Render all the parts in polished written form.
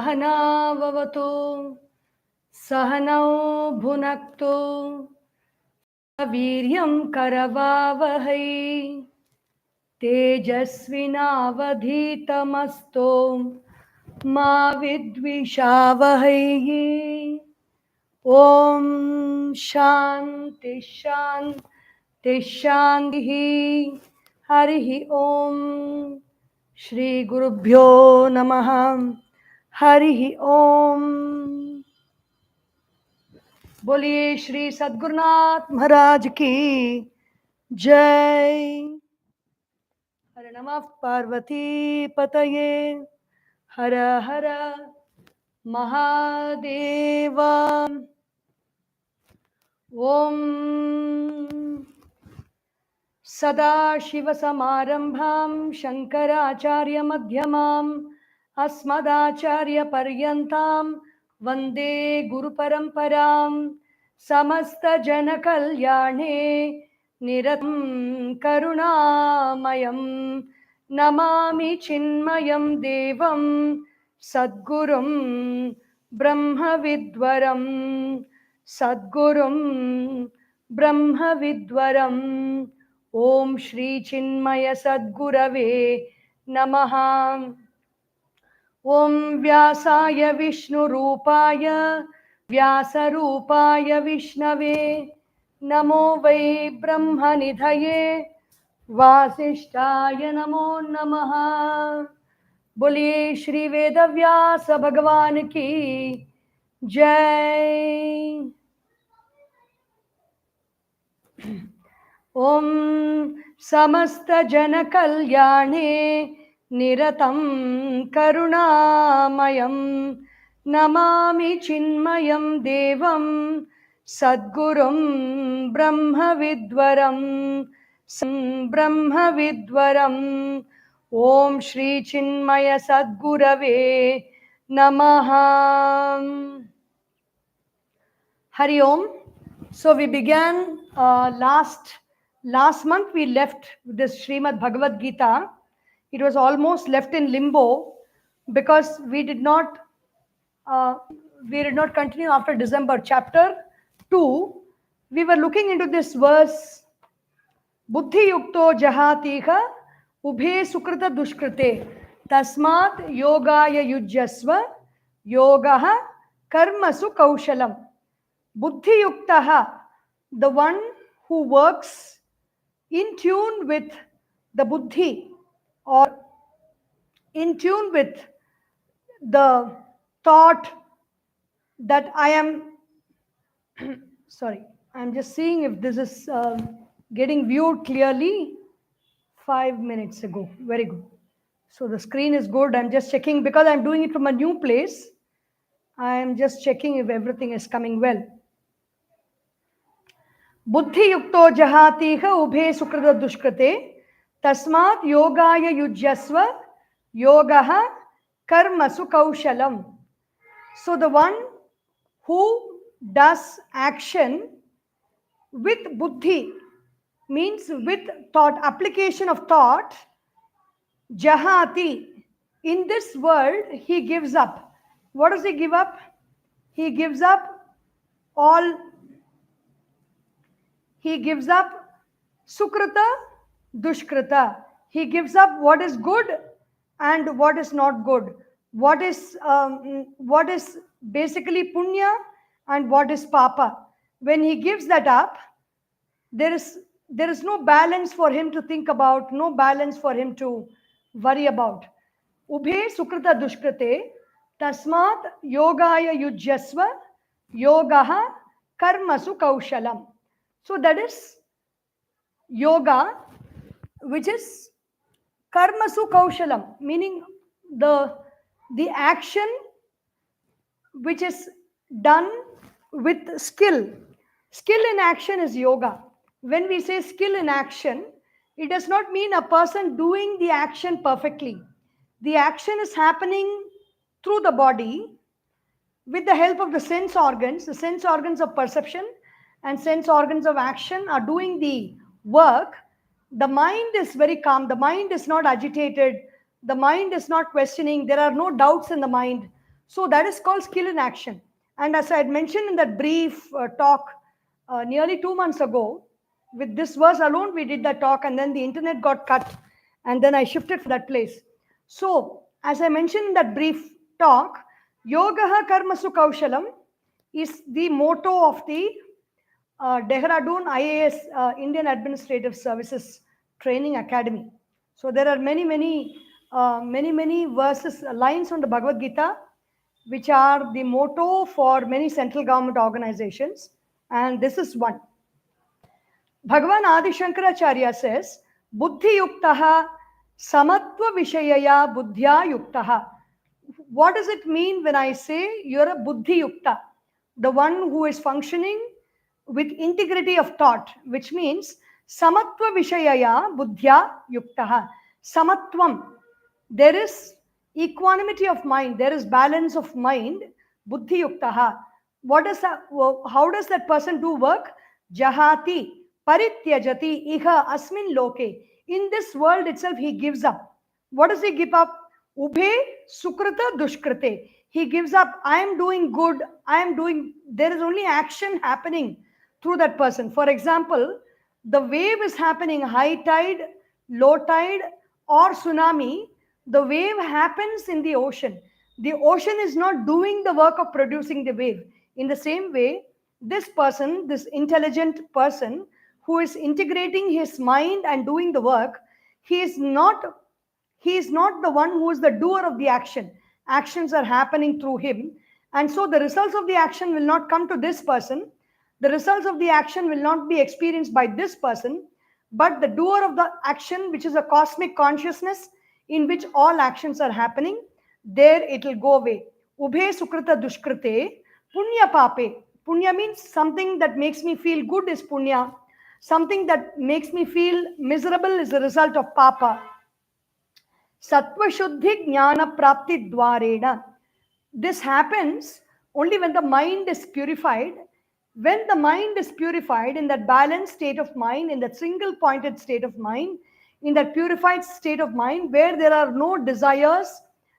Sahana Vavatu Sahanau Bhunaktu Saviryam Karavavahai Tejasvinavadhitamastu Ma Vidvishavahai. Om Shanti Shanti Shanti Harihi Om Shri Gurubhyo Namaha Harihi Om. Boliye Shri Sadgurunath Maharaj Ki Jai. Hare Namah Parvati Pataye Hara Hara Mahadeva. Om Sada Shiva Samarambham Shankaracharya Madhyamam Asmadacharya Paryantam Vande Guru Paramparam Samasta Jana Kalyane Niratam Karunamayam Namami Chinmayam Devam Sadgurum Brahma Vidwaram Sadgurum Brahma Vidwaram. Om Shri Chinmaya Sadgurave Namaha. Om Vyasaya Vishnu Rupaya Vyasa Rupaya Vishnave Namo Vai Brahma Nidhaye Vasishtaya Namo Namaha. Boliye Shri Veda Vyasa Bhagavan Ki Jai. Om Samasta Jana Kalyane Niratam Karunamayam Namami Chinmayam Devam Sadgurum Brahma Vidwaram Brahma Vidwaram. Om Shri Chinmaya Sadgurave Namaha. Hari Om. So we began last month. We left this Srimad Bhagavad Gita. It was almost left in limbo because we did not continue after December. Chapter 2, we were looking into this verse. Buddhi yukto jahatiha ubhe sukrita dushkrite tasmat yogaya yujyasva yogaha karmasu kaushalam. Buddhi yuktaha, the one who works in tune with the buddhi or in tune with the thought that I am sorry, I'm just seeing if this is getting viewed clearly. 5 minutes ago. Very good. So the screen is good. I'm just checking because I'm doing it from a new place. I'm just checking if everything is coming well. Buddhi yukto jahatiha ubhe sukrita dushkrite tasmat yogaya yujyasva yogaha karmasu kaushalam. So the one who does action with buddhi means with thought, application of thought, jahati, in this world he gives up. What does he give up? He gives up all. He gives up sukrita, dushkrita. He gives up what is good and what is not good. What is basically punya and what is papa. When he gives that up, there is no balance for him to think about, no balance for him to worry about. Ubhe sukrita dushkrite tasmat yogaya yujyasva yogaha karmasu kaushalam. So that is yoga, which is karmasu kaushalam, meaning the action which is done with skill. Skill in action is yoga. When we say skill in action, it does not mean a person doing the action perfectly. The action is happening through the body with the help of the sense organs of perception and sense organs of action are doing the work. The mind is very calm. The mind is not agitated. The mind is not questioning. There are no doubts in the mind. So that is called skill in action. And as I had mentioned in that brief talk nearly 2 months ago, with this verse alone, we did that talk, and then the internet got cut, and then I shifted from that place. So, as I mentioned in that brief talk, Yogaha Karmasu Kaushalam is the motto of the Dehradun IAS, Indian Administrative Services Training Academy. So there are many verses, lines on the Bhagavad Gita, which are the motto for many central government organizations, and this is one. Bhagavan Adisankaracharya says, Buddhi yuktaha samatva vishayaya buddhya yuktaha. What does it mean when I say you're a buddhi yukta? The one who is functioning with integrity of thought, which means samatva vishayaya buddhya yuktaha. Samatvam, there is equanimity of mind, there is balance of mind, buddhi yuktaha. What is that? How does that person do work? Jahati parityajati iha asmin loke. In this world itself, he gives up. What does he give up? Ubhe sukrita dushkrite. He gives up. I am doing good. There is only action happening through that person. For example, the wave is happening, high tide, low tide, or tsunami. The wave happens in the ocean. The ocean is not doing the work of producing the wave. In the same way, this person, this intelligent person who is integrating his mind and doing the work, he is not the one who is the doer of the action. Actions are happening through him. And so the results of the action will not come to this person. The results of the action will not be experienced by this person, but the doer of the action, which is a cosmic consciousness in which all actions are happening, there it will go away. Ubhe sukrita dushkrite punya pape. Punya means something that makes me feel good is punya. Something that makes me feel miserable is the result of papa. Sattva shuddhi jnana prapti dwarena. This happens only when the mind is purified. When the mind is purified in that balanced state of mind, in that single pointed state of mind, in that purified state of mind where there are no desires,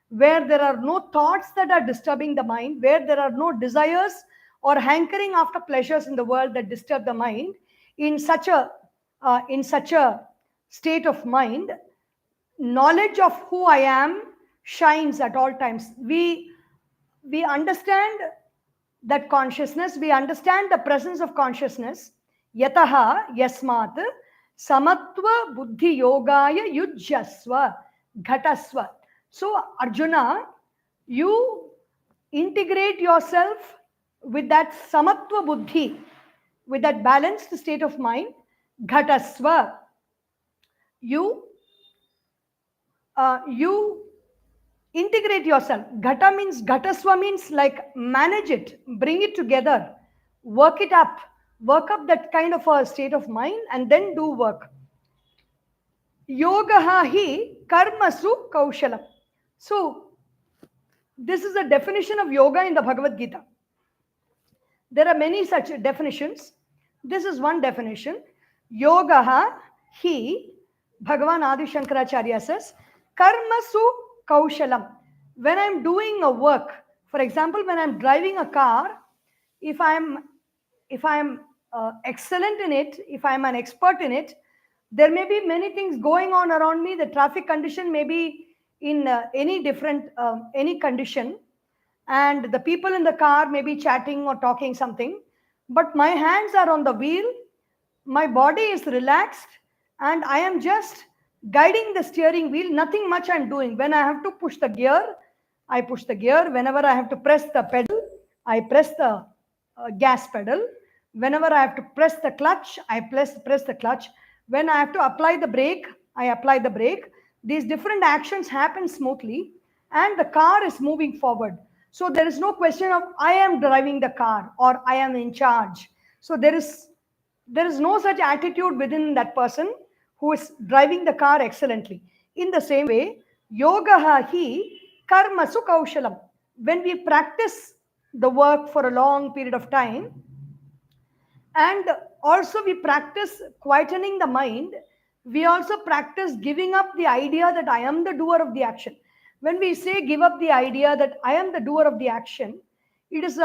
where there are no thoughts that are disturbing the mind, where there are no desires or hankering after pleasures in the world that disturb the mind, in such a state of mind, knowledge of who I am shines at all times. We understand that consciousness, we understand the presence of consciousness. Yataha yasmat samatva buddhi yogaya yujyasva ghatasva. So Arjuna, you integrate yourself with that samatva buddhi, with that balanced state of mind, ghatasva. You integrate yourself. Ghata means, ghatasva means like manage it, bring it together, work it up, work up that kind of a state of mind and then do work. Yogaha hi karmasu kaushalam. So, this is a definition of yoga in the Bhagavad Gita. There are many such definitions. This is one definition. Yogaha hi, Bhagavan Adisankaracharya says, karmasu kaushalam. When I'm doing a work, for example, when I'm driving a car, if I'm excellent in it, if I'm an expert in it, there may be many things going on around me. The traffic condition may be in any condition, and the people in the car may be chatting or talking something, but my hands are on the wheel, my body is relaxed, and I am just guiding the steering wheel. Nothing much I'm doing. When I have to push the gear, I push the gear. Whenever I have to press the pedal, I press the gas pedal. Whenever I have to press the clutch, I press the clutch. When I have to apply the brake, I apply the brake. These different actions happen smoothly and the car is moving forward. So there is no question of I am driving the car or I am in charge. So there is no such attitude within that person who is driving the car excellently. In the same way, yogaha hi karmasu kaushalam. When we practice the work for a long period of time, and also we practice quietening the mind, we also practice giving up the idea that I am the doer of the action. When we say give up the idea that I am the doer of the action, it is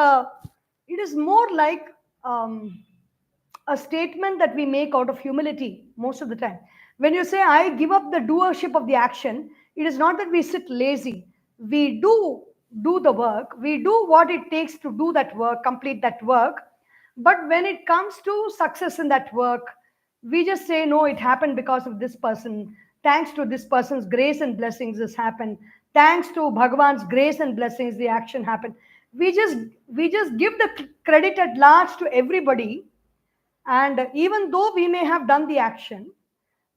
more like a statement that we make out of humility most of the time. When you say, I give up the doership of the action, it is not that we sit lazy. We do the work, we do what it takes to do that work, complete that work. But when it comes to success in that work, we just say, no, it happened because of this person. Thanks to this person's grace and blessings, this happened. Thanks to Bhagavan's grace and blessings, the action happened. We just give the credit at large to everybody, and even though we may have done the action,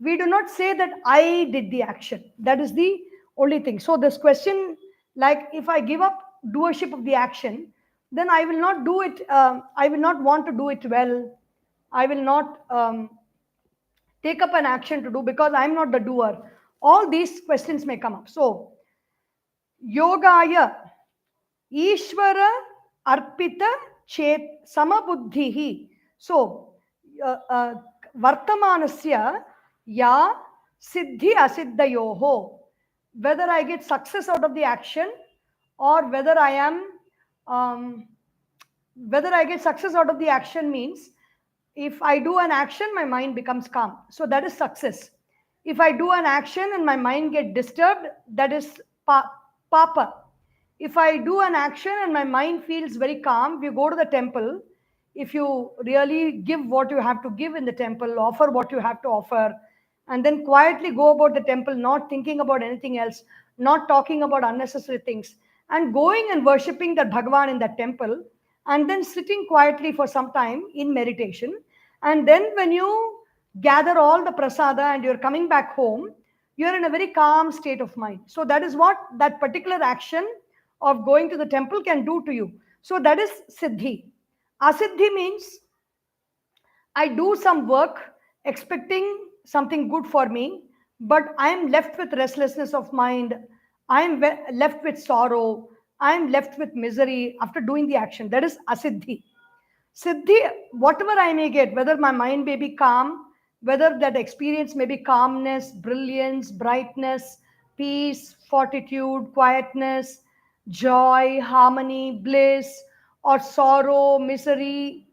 we do not say that I did the action. That is the only thing. So, this question, like if I give up doership of the action, then I will not do it, I will not want to do it well. I will not take up an action to do because I'm not the doer. All these questions may come up. So, Yogaya Ishvara Arpita Chet Samabuddhihi. So, Vartamanasya Ya Siddhi Asiddhayoho. Whether I get success out of the action or whether I get success out of the action means if I do an action, my mind becomes calm. So that is success. If I do an action and my mind get disturbed, that is papa. If I do an action and my mind feels very calm, you go to the temple. If you really give what you have to give in the temple, offer what you have to offer, and then quietly go about the temple, not thinking about anything else, not talking about unnecessary things, and going and worshipping that Bhagavan in that temple, and then sitting quietly for some time in meditation. And then when you gather all the prasada and you're coming back home, you're in a very calm state of mind. So that is what that particular action of going to the temple can do to you. So that is siddhi. Asiddhi means I do some work expecting something good for me, but I am left with restlessness of mind. I am left with sorrow. I am left with misery after doing the action. That is asiddhi. Siddhi, whatever I may get, whether my mind may be calm, whether that experience may be calmness, brilliance, brightness, peace, fortitude, quietness, joy, harmony, bliss, or sorrow, misery,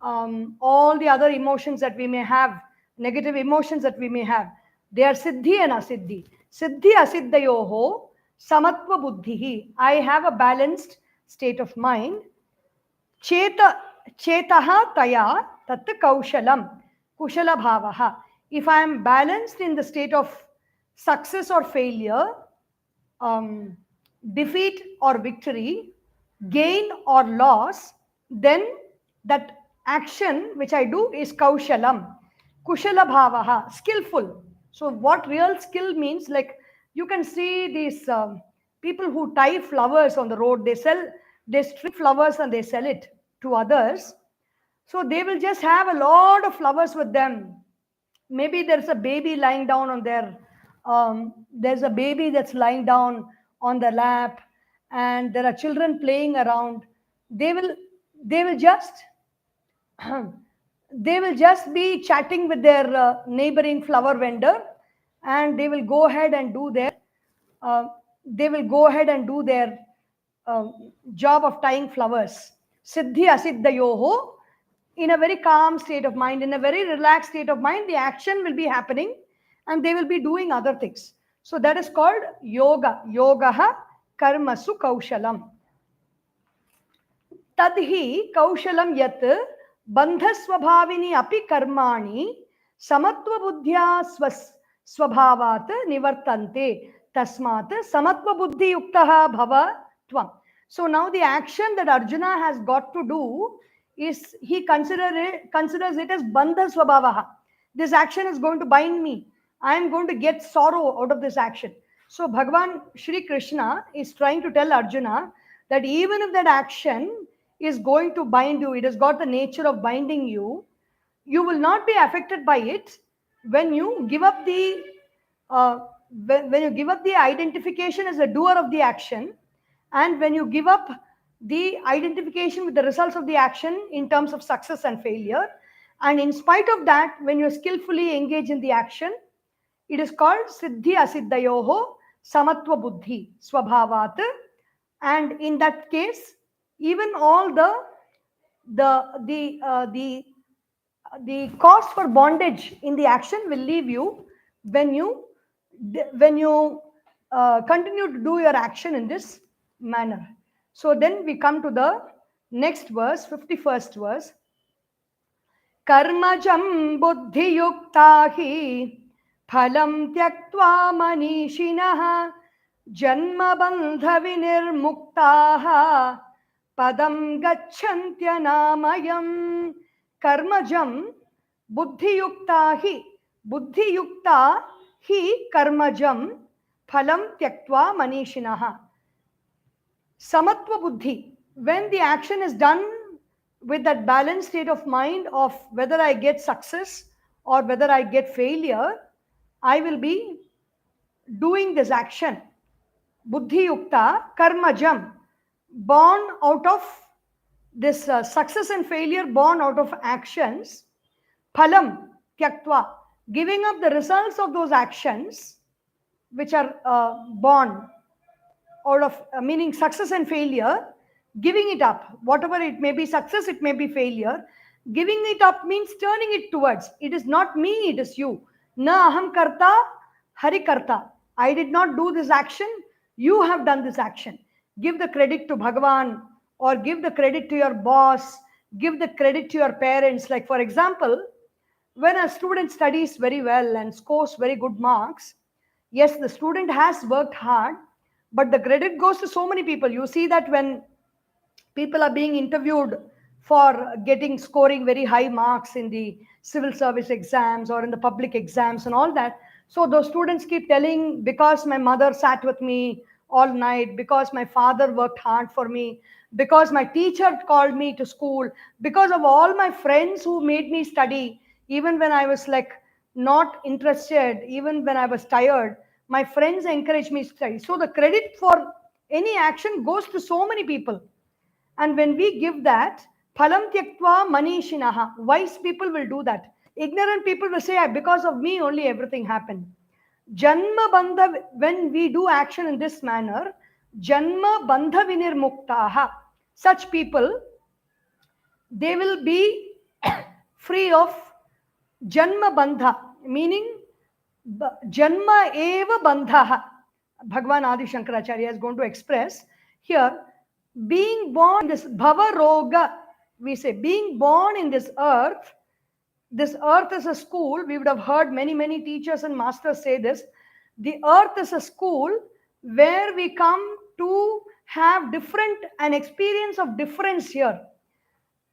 all the other emotions that we may have, negative emotions that we may have, they are siddhi and asiddhi. Siddhi asiddhayoho samatva buddhihi. I have a balanced state of mind. Chetaha taya tat kaushalam kushala bhavaha. If I am balanced in the state of success or failure, defeat or victory, gain or loss, then that action which I do is kaushalam, kushala bhavaha, skillful. So what real skill means, like you can see these people who tie flowers on the road, they strip flowers and they sell it to others. So they will just have a lot of flowers with them. Maybe there's a baby lying down on there's a baby that's lying down on the lap, and there are children playing around. They will just they will just be chatting with their neighboring flower vendor, and they will go ahead and do their uh, uh, job of tying flowers. Siddhi asiddhayoho, in a very calm state of mind, in a very relaxed state of mind, the action will be happening and they will be doing other things. So that is called yoga. Yogaha karmasu kaushalam. Tadhi kaushalam yat bandhasvabhavini api karmani samatva buddhya swabhavat nivartante tasmat samatva buddhi yuktaha bhava tvam. So now the action that Arjuna has got to do is he considers it as bandha swabhavaha. This action is going to bind me. I am going to get sorrow out of this action. So Bhagavan Shri Krishna is trying to tell Arjuna that even if that action is going to bind you, it has got the nature of binding you, you will not be affected by it when you give up the identification as a doer of the action, and when you give up the identification with the results of the action in terms of success and failure. And in spite of that, when you skillfully engage in the action, it is called siddhi asiddhayoho samatva buddhi swabhavat. And in that case, even all the cause for bondage in the action will leave you when you continue to do your action in this manner. So then we come to the next verse, 51st verse. Karmajam buddhiyukta hi phalam tyaktva manishinah janma bandha vinirmuktaha padam gacchantya karmajam buddhiyukta hi karmajam phalam tyaktva manishinah. Samatva buddhi, when the action is done with that balanced state of mind of whether I get success or whether I get failure, I will be doing this action. Buddhi yukta karmajam, born out of this success and failure, born out of actions. Phalam tyaktva, giving up the results of those actions which are born out of meaning success and failure, giving it up, whatever it may be, success, it may be failure. Giving it up means turning it towards, it is not me, it is you. Na aham karta, hari karta. I did not do this action, you have done this action. Give the credit to Bhagavan, or give the credit to your boss, give the credit to your parents. Like for example, when a student studies very well and scores very good marks, yes, the student has worked hard, but the credit goes to so many people. You see that when people are being interviewed for scoring very high marks in the civil service exams or in the public exams and all that. So those students keep telling, because my mother sat with me all night, because my father worked hard for me, because my teacher called me to school, because of all my friends who made me study, even when I was like not interested, even when I was tired, my friends encouraged me to study. So the credit for any action goes to so many people. And when we give that, phalam tyaktva manishinaha, wise people will do that. Ignorant people will say, because of me only everything happened. Janma bandha, when we do action in this manner, janma bandha vinirmuktaha, such people, they will be free of janma bandha, meaning janma eva bandha. Bhagavan Adisankaracharya is going to express here, being born in this bhava roga, we say, being born in this earth is a school. We would have heard many teachers and masters say this. The earth is a school where we come to have an experience of difference here.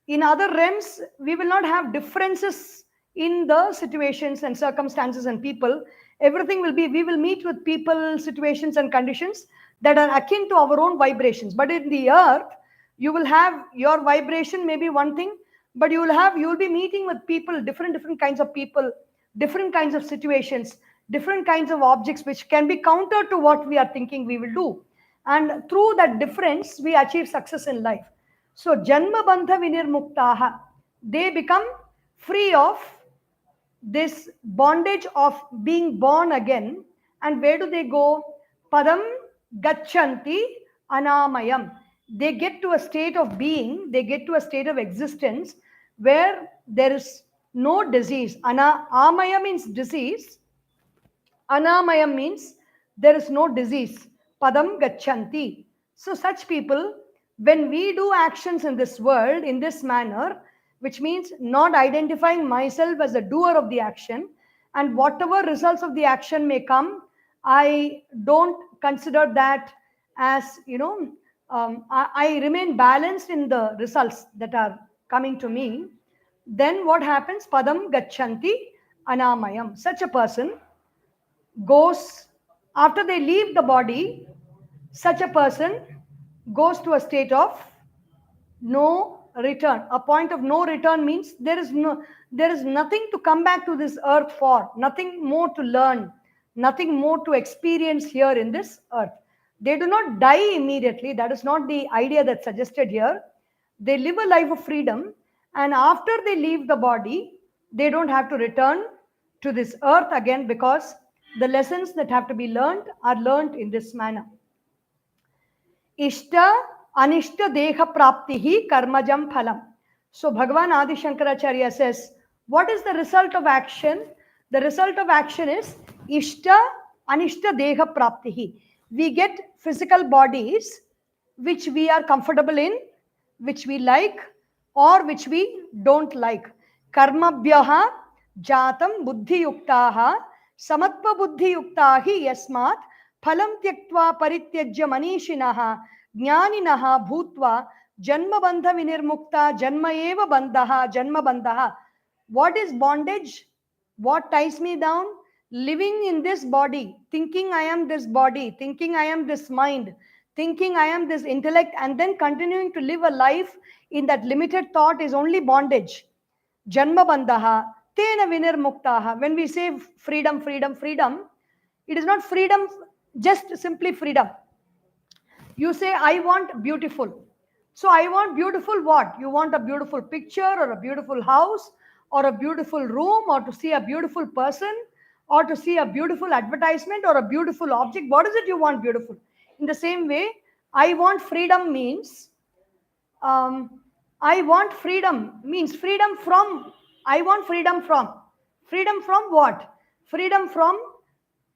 In other realms, we will not have differences in the situations and circumstances and people. Everything will be, we will meet with people, situations and conditions that are akin to our own vibrations. But in the earth, you will have your vibration, maybe one thing, but you will be meeting with people, different kinds of people, different kinds of situations, different kinds of objects, which can be counter to what we are thinking we will do. And through that difference, we achieve success in life. So janma bandha vinirmuktaha, they become free of this bondage of being born again. And where do they go? Padam gachanti anamayam. They get to a state of being, they get to a state of existence where there is no disease. Amaya means disease. Anamayam means there is no disease. Padam gachanti. So such people, when we do actions in this world in this manner, which means not identifying myself as a doer of the action, and whatever results of the action may come, I don't consider that as, I remain balanced in the results that are coming to me. Then what happens? Padam gachanti anamayam. Such a person goes, after they leave the body, such a person goes to a state of no return. A point of no return means there is nothing to come back to this earth for, nothing more to learn, nothing more to experience here in this earth. They do not die immediately. That is not the idea that's suggested here. They live a life of freedom, and after they leave the body, they don't have to return to this earth again, because The lessons that have to be learned are learned in this manner. Ishta anishta deha praptihi karmajam phalam. So Bhagavan Adisankaracharya says, what is the result of action? The result of action is ishta anishta deha praptihi. We get physical bodies which we are comfortable in, which we like, or which we don't like. Karmabhyaha jatam buddhi yuktaha samatva buddhi yuktahi yasmat phalam tyaktva parityajya manishinaha jnaninaha bhutva janma bandha vinirmukta janma eva bandhaha janma bandhaha. What is bondage? What ties me down? Living in this body, thinking I am this body, thinking I am this mind, thinking I am this intellect, and then continuing to live a life in that limited thought is only bondage. Janma bandhaha, tena vinirmuktaha. When we say freedom, freedom, freedom, it is not freedom, just simply freedom. You say, I want beautiful. So I want beautiful what? You want a beautiful picture or a beautiful house or a beautiful room or to see a beautiful person or to see a beautiful advertisement or a beautiful object. What is it you want beautiful? In the same way, I want freedom means I want freedom means freedom from, I want freedom from what? Freedom from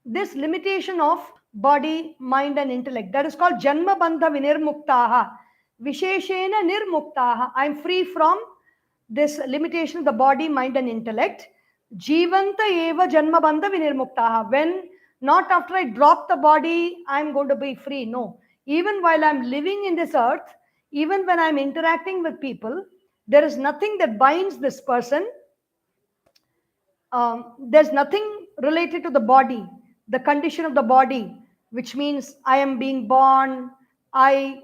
this limitation of body, mind, and intellect. That is called Janma Bandha Vinirmuktaha. Visheshena Nirmuktaha. I am free from this limitation of the body, mind, and intellect. Jivanta Eva Janma Bandha Vinirmuktaha. When not after I drop the body, I am going to be free. No. Even while I am living in this earth, even when I am interacting with people, there is nothing that binds this person. There's nothing related to the body, the condition of the body, which means I am being born, I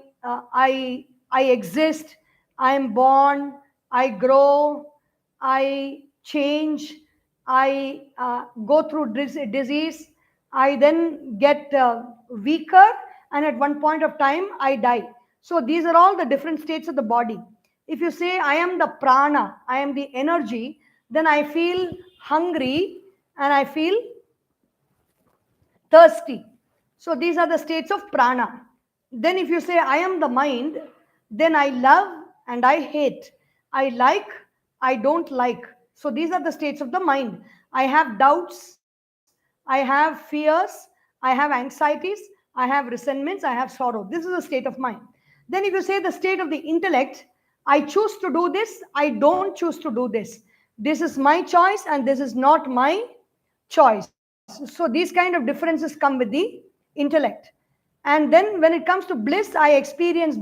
exist, I am born, I grow, I change, I go through disease, I then get weaker, and at one point of time I die. So these are all the different states of the body. If you say I am the prana, I am the energy, then I feel hungry and I feel thirsty. So these are the states of prana. Then if you say I am the mind, then I love and I hate. I like, I don't like. So these are the states of the mind. I have doubts, I have fears, I have anxieties, I have resentments, I have sorrow. This is the state of mind. Then if you say the state of the intellect, I choose to do this, I don't choose to do this. This is my choice and this is not my choice. So these kind of differences come with the intellect. And then when it comes to bliss, I experience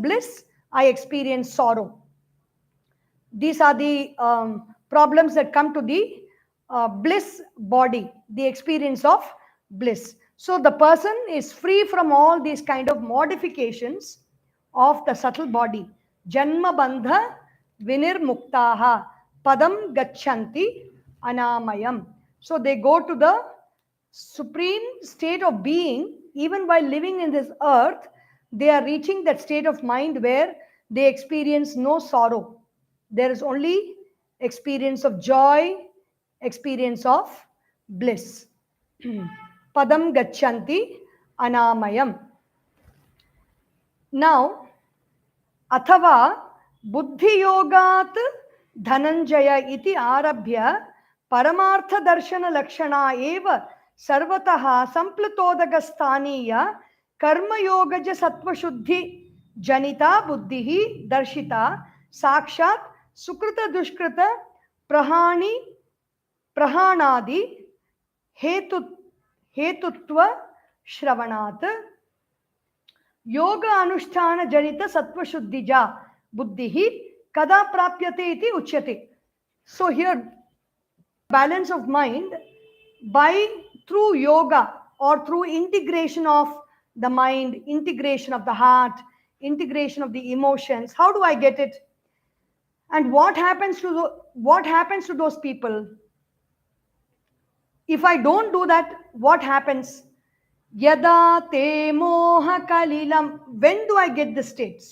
sorrow. These are the problems that come to the bliss body, the experience of bliss. So the person is free from all these kind of modifications of the subtle body. Janma bandha vinirmuktaha padam gachanti anamayam. So they go to the supreme state of being. Even while living in this earth, they are reaching that state of mind where they experience no sorrow. There is only experience of joy, experience of bliss. Padam gachanti anamayam. Now, अथवा बुद्धियोगात् धनंजय इति आरभ्य परमार्थ दर्शन लक्षणा एव सर्वतः संप्लुतोदकस्थानीय कर्मयोगज सत्वशुद्धि जनिता बुद्धिः दर्शिता साक्षात् सुकृत दुष्कृत प्रहाणादि हेतुत्व श्रवणात् योग अनुष्ठान जनित सत्वशुद्धिजा बुद्धिः kada prapyate iti uchyate. So here balance of mind through yoga or through integration of the mind, integration of the heart, integration of the emotions. How do I get it? And what happens to those people? If I don't do that, what happens? Yada te moha kalilam. When do I get the state?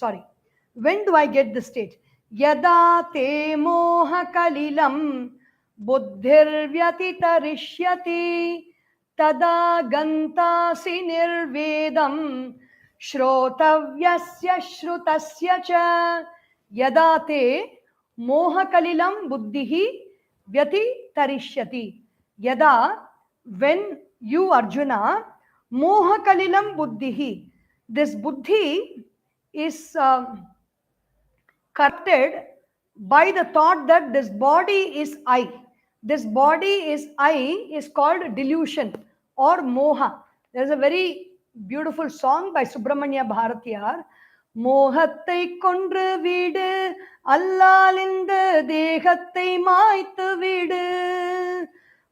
When do I get the state? Yada te moha kalilam buddhir vyatitarishyati tada gantasi nirvedam shrotavyasya shrutasya cha yada te mohakalilam buddhihi vyati tarishyati. Yada, when you, Arjuna, mohakalilam buddhihi, this buddhi is corrupted by the thought that this body is I. This body is I is called delusion or moha. There's a very beautiful song by Subramanya Bharatiyar. மோகத்தை கொன்று விடு அல்லால் இந்த தேகத்தை மாய்த்து விடு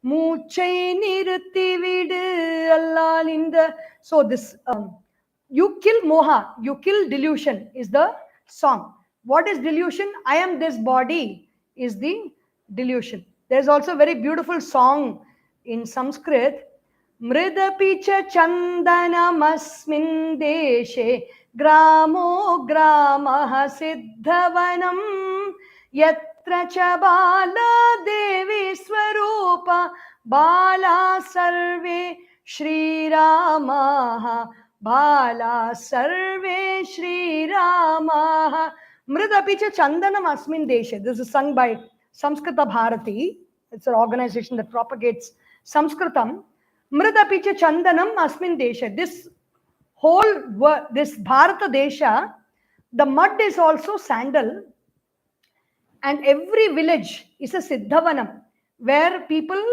மூச்சை நிறுத்தி விடு அல்லால் இந்த. So this you kill moha, you kill delusion is the song. What is delusion? I am this body is the delusion. There's also a very beautiful song in Sanskrit. Mridapi cha chandanam asmin deshe gramo gramah siddhavanam yatra cha bala devi swarupa bala sarve Shri Rama Bala Sarve Shri Rama Mridapi cha Chandanam Asmin Deshe. This is sung by Samskrita Bharati. It's an organization that propagates Sanskritam. Mridapi cha Chandanam Asmin Deshe. This whole this Bharata Desha, the mud is also sandal, and every village is a Siddhavanam where people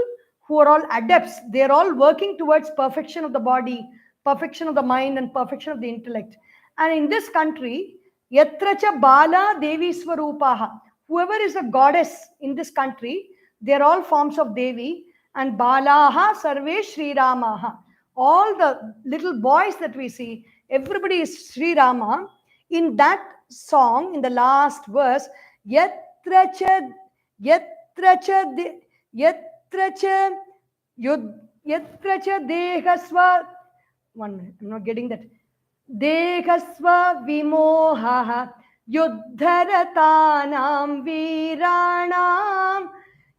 who are all adepts, they are all working towards perfection of the body, perfection of the mind, and perfection of the intellect. And in this country, Yatracha Bala Devi Swarupaha, whoever is a goddess in this country, they are all forms of Devi, and Balaha Sarve Shri Ramaha. All the little boys that we see, everybody is Sri Rama. In that song, in the last verse, Yatracha Dehasva. 1 minute, I'm not getting that. Dehasva vimoha yuddharatanam viranam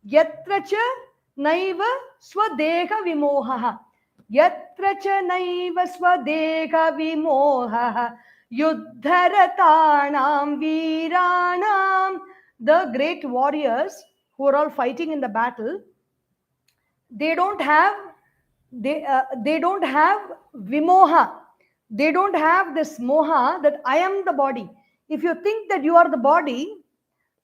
yatracha naiva swadeha vimoha yatracha naiva swadeha vimoha yuddharatanam viranam. The great warriors who are all fighting in the battle, they don't have vimoha. They don't have this moha that I am the body. If you think that you are the body,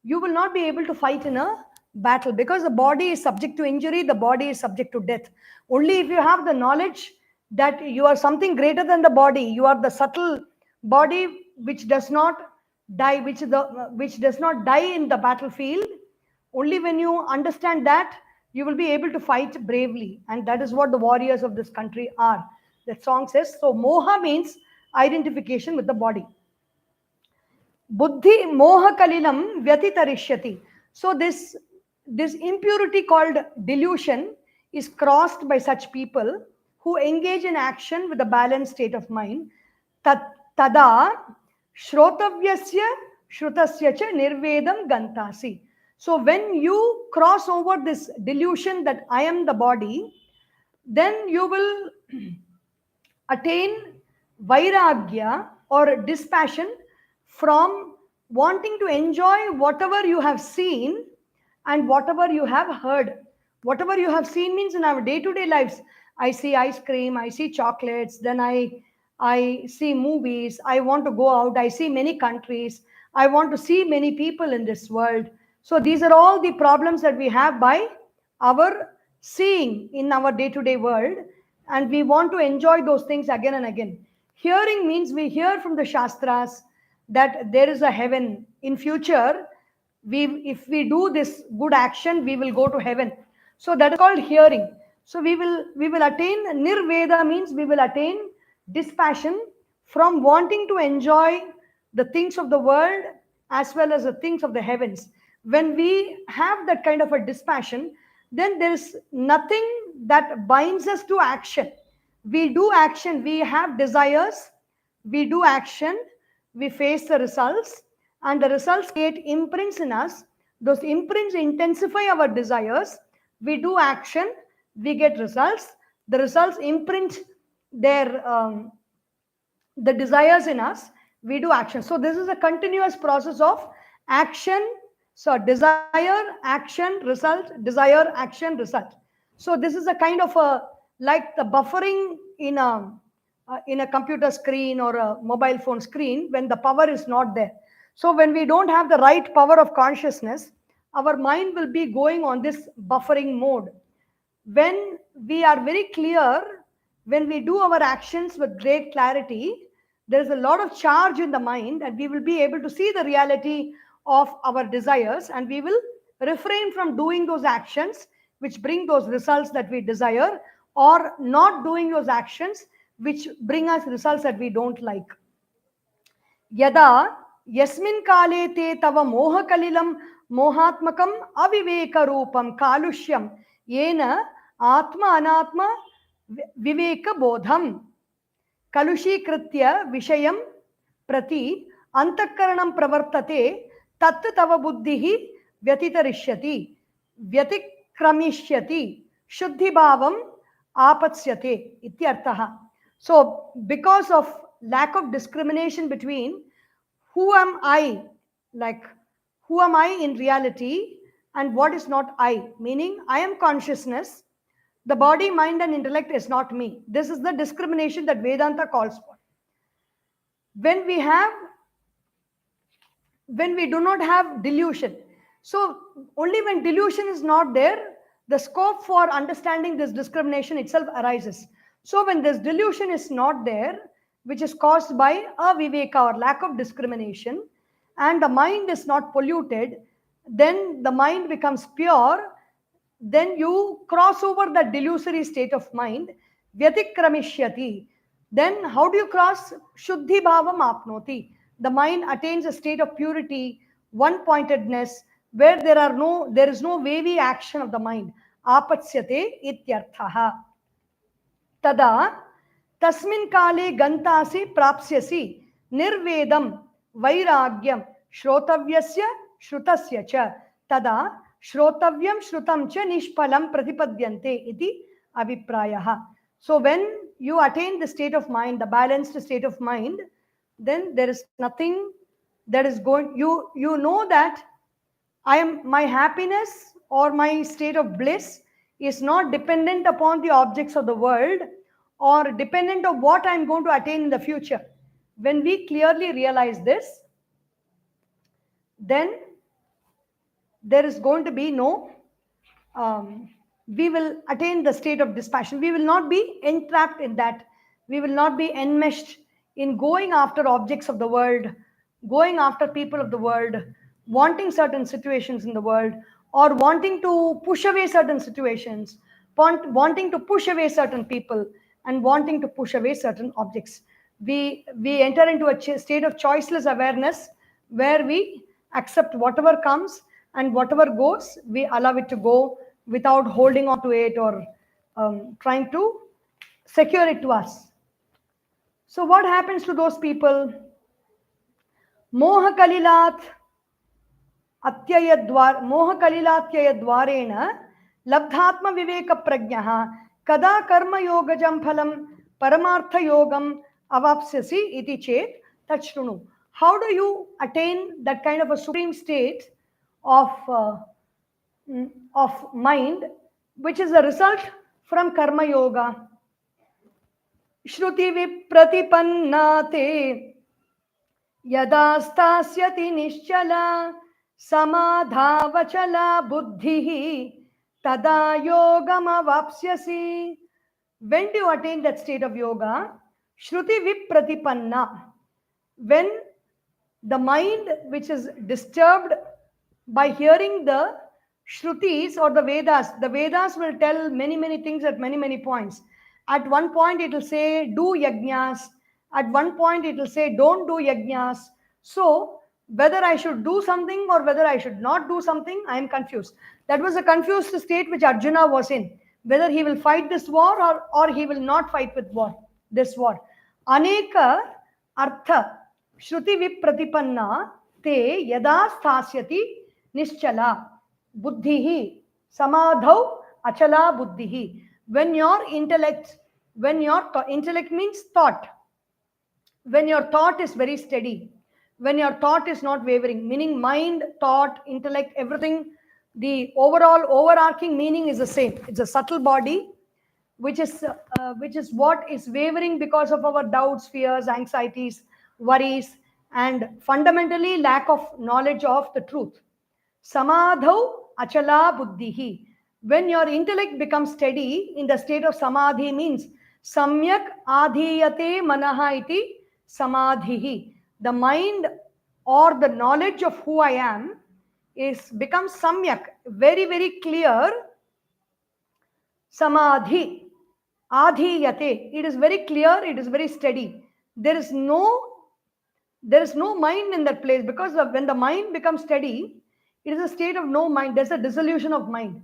you will not be able to fight in a battle, because the body is subject to injury, the body is subject to death. Only if you have the knowledge that you are something greater than the body, you are the subtle body which does not die, which does not die in the battlefield. Only when you understand that, you will be able to fight bravely. And that is what the warriors of this country are. That song says, so moha means identification with the body. Buddhi moha kalilam vyatitarishyati. So this impurity called delusion is crossed by such people who engage in action with a balanced state of mind. Tada shrotavyasya shrutasya cha nirvedam gantasi. So when you cross over this delusion that I am the body, then you will attain vairagya or dispassion from wanting to enjoy whatever you have seen and whatever you have heard. Whatever you have seen means in our day-to-day lives. I see ice cream, I see chocolates, then I see movies, I want to go out, I see many countries, I want to see many people in this world. So these are all the problems that we have by our seeing in our day-to-day world, and we want to enjoy those things again and again. Hearing means we hear from the Shastras that there is a heaven. In future, if we do this good action, we will go to heaven. So that is called hearing. So we will attain nirveda, means we will attain dispassion from wanting to enjoy the things of the world as well as the things of the heavens. When we have that kind of a dispassion, then there is nothing that binds us to action. We do action, we have desires, we do action, we face the results, and the results create imprints in us. Those imprints intensify our desires. We do action, we get results. the results imprint their the desires in us, we do action. So this is a continuous process of action. So desire, action, result, desire, action, result. So this is a kind of a, like the buffering in a computer screen or a mobile phone screen when the power is not there. So when we don't have the right power of consciousness, our mind will be going on this buffering mode. When we are very clear, when we do our actions with great clarity, there is a lot of charge in the mind, and we will be able to see the reality of our desires, and we will refrain from doing those actions which bring those results that we desire, or not doing those actions which bring us results that we don't like. यदा यस्मिन् काले ते तव मोहकलिलं मोहात्मकम् अविवेकरूपं कालुष्यं येन आत्म अनात्म विवेकबोधं कलुषीकृत्य विषयं प्रति अंतःकरणं प्रवर्तते तत् तव बुद्धिः व्यतितरिष्यति व्यतिक्रमिष्यति शुद्धिभावम् आपत्स्यते इत्यर्थः. So because of lack of discrimination between who am I, like who am I in reality, and what is not I, meaning I am consciousness, the body, mind, and intellect is not me. This is the discrimination that Vedanta calls for. When we do not have delusion, so only when delusion is not there, the scope for understanding this discrimination itself arises. So when this delusion is not there, which is caused by aviveka or lack of discrimination, and the mind is not polluted, then the mind becomes pure. Then you cross over the delusory state of mind, vyatikramishyati. Then how do you cross? Shuddhi bhavam apnoti. The mind attains a state of purity, one pointedness, where there is no wavy action of the mind. Apatsyate ityarthaha. Tada tasmin kale gantasi prapsyasi nirvedam vairagyam shrotavyasya shrutasya cha tada shrotavyam shrutam cha nishpalam pratipadyante iti aviprayah. So when you attain the state of mind, the balanced state of mind, then there is nothing that is going, you know that my happiness or my state of bliss is not dependent upon the objects of the world or dependent on what I'm going to attain in the future. When we clearly realize this, then there is going to be no, we will attain the state of dispassion. We will not be entrapped in that. We will not be enmeshed in going after objects of the world, going after people of the world, wanting certain situations in the world, or wanting to push away certain situations, wanting to push away certain people, and wanting to push away certain objects. We enter into a state of choiceless awareness where we accept whatever comes, and whatever goes, we allow it to go without holding on to it or trying to secure it to us. So what happens to those people? Moha kalilat मोहकलिलात्ययद्वारेण लब्धात्मविवेकप्रज्ञः कदा कर्मयोगजं फलं परमार्थयोगम् अवाप्स्यसि इति चेत् तच्छृणु. How do you attain that kind of a supreme state of mind, which is a result from karma yoga? Shruti vipratipanna te yada stasyati nischala samadhavachala buddhihi tada yogam avapsyasi. When do you attain that state of yoga? Shruti vipratipanna. When the mind which is disturbed by hearing the Shrutis or the Vedas will tell many things at many points. At one point it will say do yajnas, at one point it will say don't do yajnas. So whether I should do something or whether I should not do something, I am confused. That was a confused state which Arjuna was in, whether he will fight this war or he will not fight with this war. Aneka artha Shruti vipratipanna te yada sthasyati nischala buddhihi samadhau achala buddhihi. When your intellect, intellect means thought, when your thought is very steady, when your thought is not wavering, meaning mind, thought, intellect, everything, the overall overarching meaning is the same. It's a subtle body which is what is wavering because of our doubts, fears, anxieties, worries, and fundamentally lack of knowledge of the truth. Samadhau achala buddhihi. When your intellect becomes steady in the state of samadhi, means samyak adhiyate manaha iti samadhihi. The mind or the knowledge of who I am is becomes samyak, very, very clear. Samadhi, adhiyate. It is very clear, it is very steady. There is no mind in that place, because when the mind becomes steady, it is a state of no mind. There's a dissolution of mind.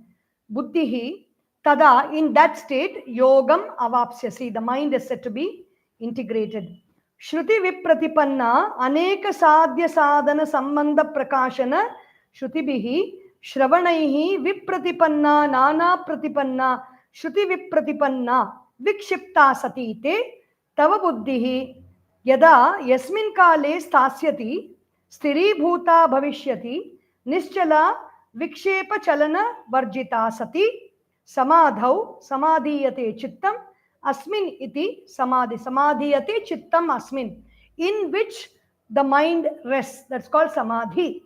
Buddhihi, tada, in that state, yogam avapsyasi. The mind is said to be integrated. Shruti vipratipanna aneka sadhya sadhana sambandha prakashana shrutibihi shravanaihi vipratipanna nana pratipanna shruti vipratipanna vikshipta satite tava buddhihi यदा यस्मिन् काले स्थास्यति स्थिरीभूता भविष्यति निश्चला विक्षेप चलन वर्जिता सति समाधौ समाधीयते चित्तम अस्मिन् इति समाधि समाधीयते चित्तम अस्मिन्, in which the mind rests. That's called samadhi.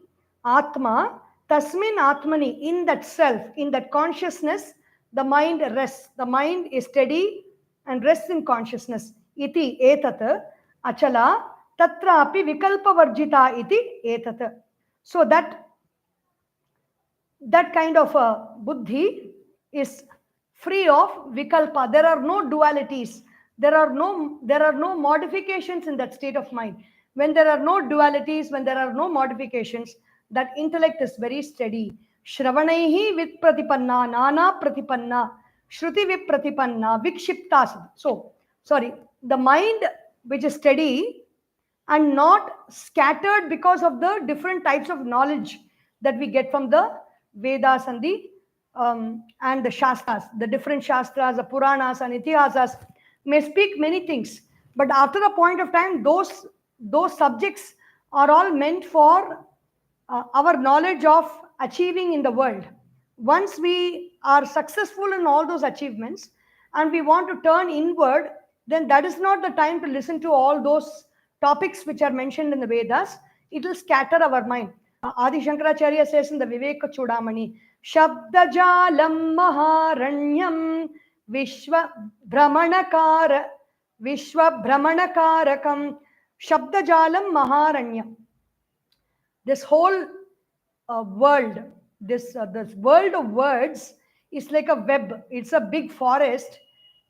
Atma tasmin atmani, in that self, in that consciousness, the mind rests. The mind is steady and rests in consciousness. Iti etat achala tatrapi vikalpa varjita iti etat. So that kind of a buddhi is free of vikalpa. There are no dualities. There are no modifications in that state of mind. When there are no dualities, when there are no modifications, that intellect is very steady. Shravanaihi vipratipanna, nana pratipanna, shruti vipratipanna, vikshiptas. So, sorry, the mind which is steady and not scattered because of the different types of knowledge that we get from the Vedas and the Shastras. The different Shastras, the Puranas and Itihasas may speak many things, but after a point of time, those subjects are all meant for our knowledge of achieving in the world. Once we are successful in all those achievements and we want to turn inward, then that is not the time to listen to all those topics which are mentioned in the Vedas. It will scatter our mind. Adisankaracharya says in the Viveka Chudamani, Shabdajalam Maharanyam Vishwa Brahmanakarakam Shabdajalam Maharanyam. This whole world, this world of words is like a web. It's a big forest.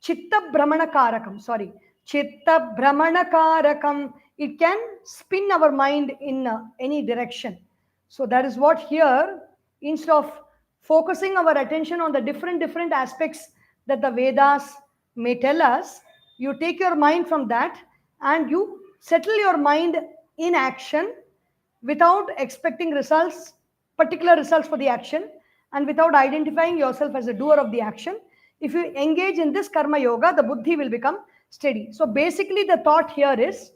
Chitta Brahmanakarakam, sorry. Chitta Brahmanakarakam. It can spin our mind in any direction. So that is what here, instead of focusing our attention on the different aspects that the Vedas may tell us, you take your mind from that and you settle your mind in action without expecting results, particular results for the action, and without identifying yourself as a doer of the action. If you engage in this karma yoga, the buddhi will become steady. So basically the thought here is,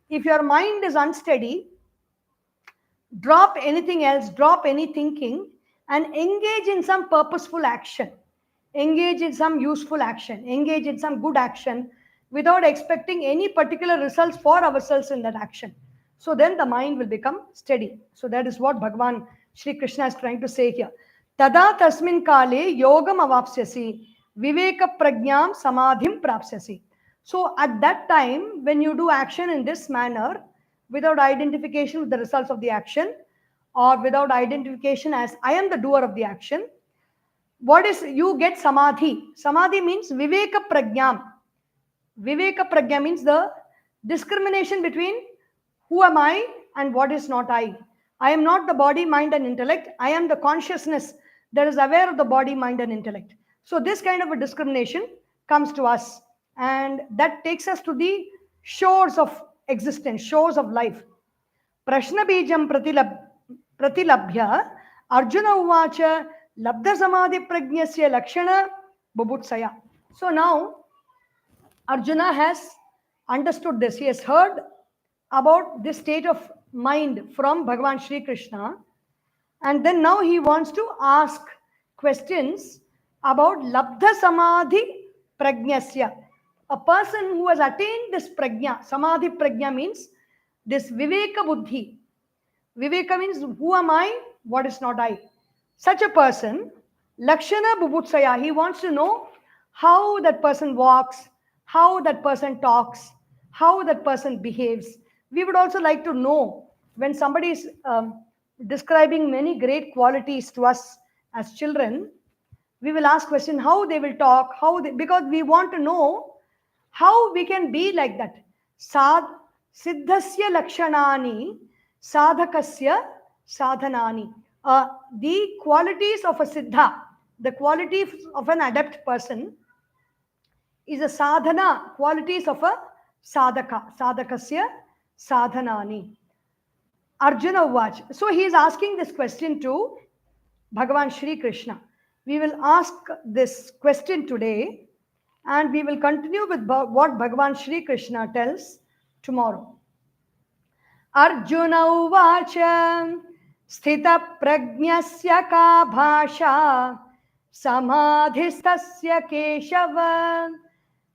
if your mind is unsteady, drop anything else, drop any thinking, and engage in some purposeful action. Engage in some useful action. Engage in some good action without expecting any particular results for ourselves in that action. So then the mind will become steady. So that is what Bhagavan Shri Krishna is trying to say here. Tada tasmin kale yogam avapsyasi viveka prajnam samadhim prapsyasi. So at that time, when you do action in this manner, without identification with the results of the action, or without identification as I am the doer of the action, you get samadhi. Samadhi means viveka prajnam. Viveka prajna means the discrimination between who am I and what is not I. I am not the body, mind and intellect. I am the consciousness that is aware of the body, mind and intellect. So this kind of a discrimination comes to us, and that takes us to the shores of existence, shores of life. Prashna bijam pratilabhya Arjuna uvacha labdha samadhi prajnasya lakshana bubutsaya. So now Arjuna has understood this. He has heard about this state of mind from Bhagavan Sri Krishna. And then now he wants to ask questions about Labdha Samadhi Prajnasya. A person who has attained this Prajna, Samadhi Prajna means this Viveka Buddhi. Viveka means who am I, what is not I. Such a person, Lakshana Bubutsaya, he wants to know how that person walks, how that person talks, how that person behaves. We would also like to know when somebody is describing many great qualities to us as children, we will ask question how they will talk, because we want to know how we can be like that. Siddhasya lakshanani sadhakasya sadhanani. The qualities of a siddha, the qualities of an adept person is a sadhana, qualities of a sadhaka, sadhakasya sadhanani. Arjuna watch. So he is asking this question to Bhagavan Shri Krishna. We will ask this question today and we will continue with what Bhagavan Shri Krishna tells tomorrow. Arjuna uvacha sthita prajnasya ka bhasha samadhistasya keshava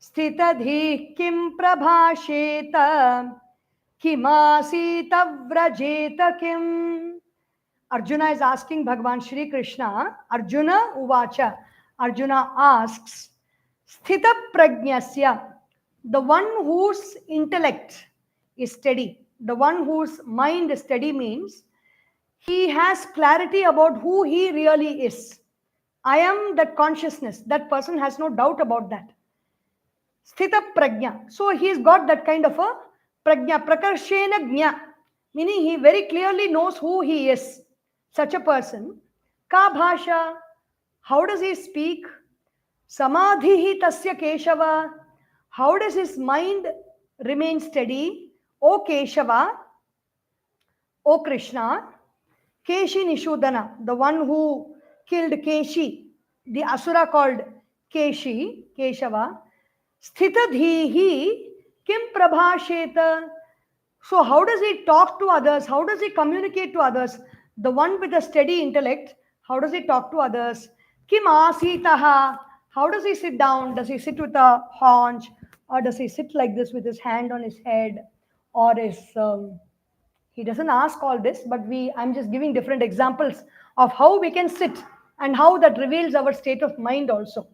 sthitadhi kim prabhasheta kimasita vrajeta kim. Arjuna is asking Bhagavan Shri Krishna. Arjuna uvacha. Arjuna asks, Sthita prajnasya, the one whose intellect is steady, the one whose mind is steady means he has clarity about who he really is. I am that consciousness. That person has no doubt about that. Sthita prajna. So he's got that kind of a prajna, prakarshena jna, meaning he very clearly knows who he is. Such a person, ka bhasha, how does he speak? Samadhihi tasya Keshava, how does his mind remain steady? O Keshava, O Krishna, Keshi Nishudana, the one who killed Keshi, the Asura called Keshi, Keshava, Sthitadhihi Kim Prabhasheta. So how does he talk to others? How does he communicate to others? The one with a steady intellect, how does he talk to others? Kim asitaha, how does he sit down? Does he sit with a haunch? Or does he sit like this with his hand on his head? Or is he doesn't ask all this, but I'm just giving different examples of how we can sit and how that reveals our state of mind also.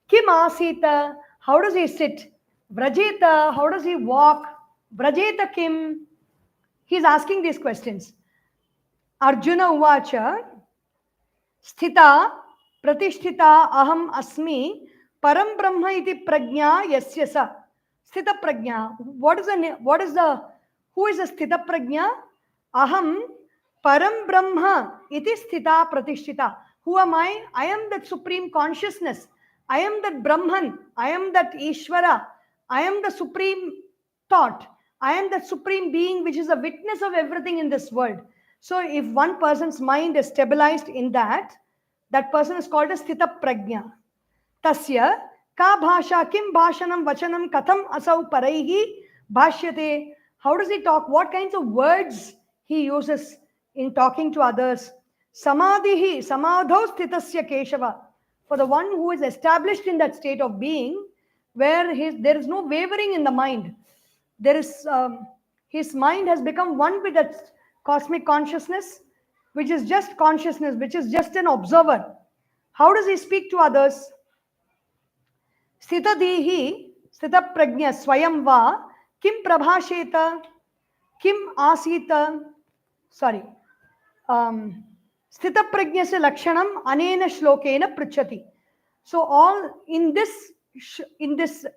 Kim asita, how does he sit? Vrajeta, how does he walk? Vrajeta kim. He's asking these questions. Arjuna uvacha sthita pratisthita aham asmi param brahma iti prajna yasya sa. Sthita prajna. Who is the sthita prajna? Aham param brahma iti sthita pratisthita. Who am I? I am that supreme consciousness. I am that Brahman. I am that Ishvara. I am the supreme thought. I am the supreme being which is a witness of everything in this world. So if one person's mind is stabilized in that person is called a sthita prajna. Tasya ka bhasha kim bhashanam vachanam katham asau paraihi bhashyate. How does he talk? What kinds of words he uses in talking to others? Samadhihi samadho sthitasya keshava. For the one who is established in that state of being where there is no wavering in the mind. There is his mind has become one with that cosmic consciousness, which is just consciousness, which is just an observer. How does he speak to others? Sthitadihi, sthita prajna swayam va, kim prabhasheta, kim asita, sorry. Sthita prajnasya lakshanam anena shlokena pruchati. So all in this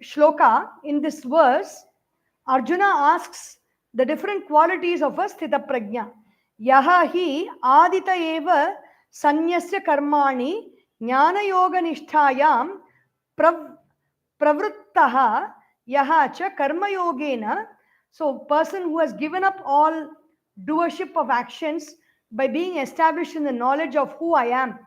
shloka, in this verse, Arjuna asks the different qualities of a sthita prajna. Yaha hi adita eva sanyasya karmani jnana yoga nishtayam pravruttaha yaha cha karma yogena. So person who has given up all doership of actions by being established in the knowledge of who I am.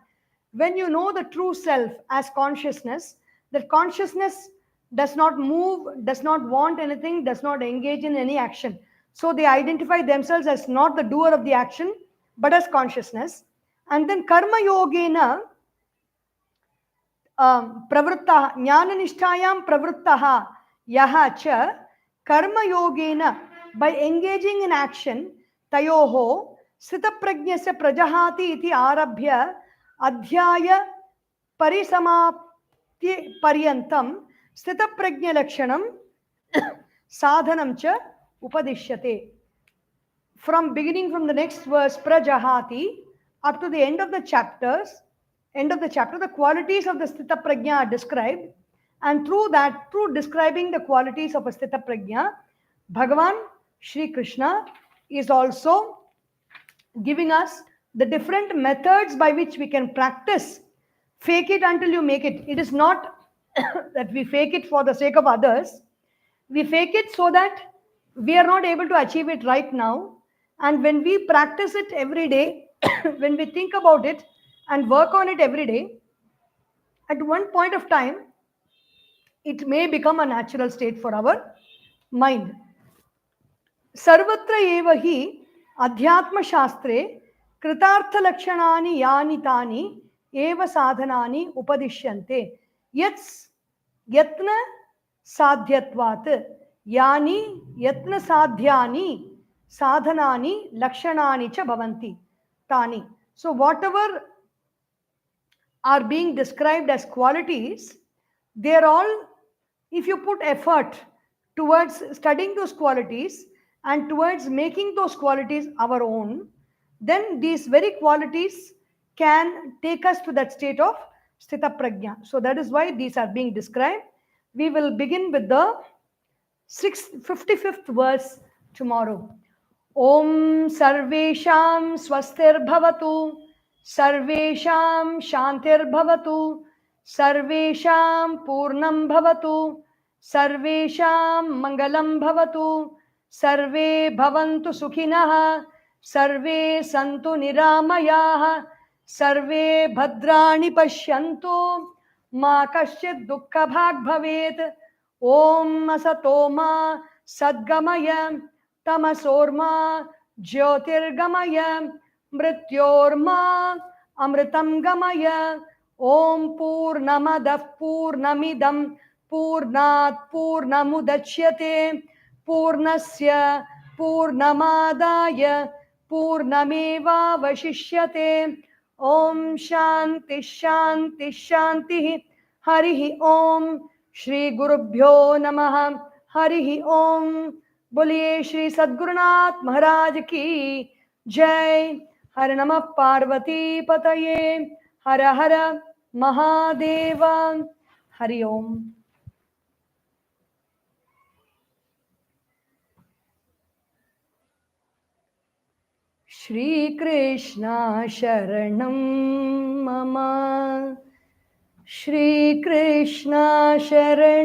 When you know the true self as consciousness, That consciousness does not move, does not want anything, does not engage in any action. So they identify themselves as not the doer of the action, but as consciousness. And then karma yogena pravruttah, jnananishthayam pravruttah yaha cha karma yogena, by engaging in action, tayoho sthitaprajnasya prajahati iti arabhya adhyaya परिसमाप्ति पर्यन्तं स्थितप्रज्ञलक्षणं साधनं च उपदिश्यते. From beginning from the next verse prajahati up to the end of the chapter, the qualities of the sthita prajna are described, and through describing the qualities of a sthita prajna, Bhagavan Shri Krishna is also giving us the different methods by which we can practice. Fake it until you make it. It is not that we fake it for the sake of others. We fake it so that we are not able to achieve it right now. And when we practice it every day, when we think about it and work on it every day, at one point of time, it may become a natural state for our mind. Sarvatra eva hi adhyatma shastre kritartha yani tani eva sadhanani upadishyante yatna sadhyatvat yani yatna sadhyani sadhanani lakshanani cha bhavanti tani. So whatever are being described as qualities, they are all, if you put effort towards studying those qualities and towards making those qualities our own, then these very qualities can take us to that state of sthita prajna. So that is why these are being described. We will begin with the 55th verse tomorrow. Om sarvesham swastir bhavatu, sarvesham shantir bhavatu, sarvesham purnam bhavatu, sarvesham mangalam bhavatu, sarve bhavantu sukhinah, sarve santu niramayah, sarve bhadrani pashyantu, ma kaschid dukkha bhag bhavet. Om asatoma sadgamaya tamasorma jyotirgamaya mrityorma amritam gamaya. Om purnamadah purnamidam purnat purnamudachyate purnasya purnamadaya purnameva vashishyate. Om shanti shanti shanti. Harihi Om. Shri Gurubhyo Namaha. Harihi Om. बोलिए श्री सद्गुरुनाथ महाराज की जय. हर नमः पार्वती पतये. हर हर महादेव. हरि ओम. श्री कृष्ण शरणं मम. श्री कृष्ण शरणं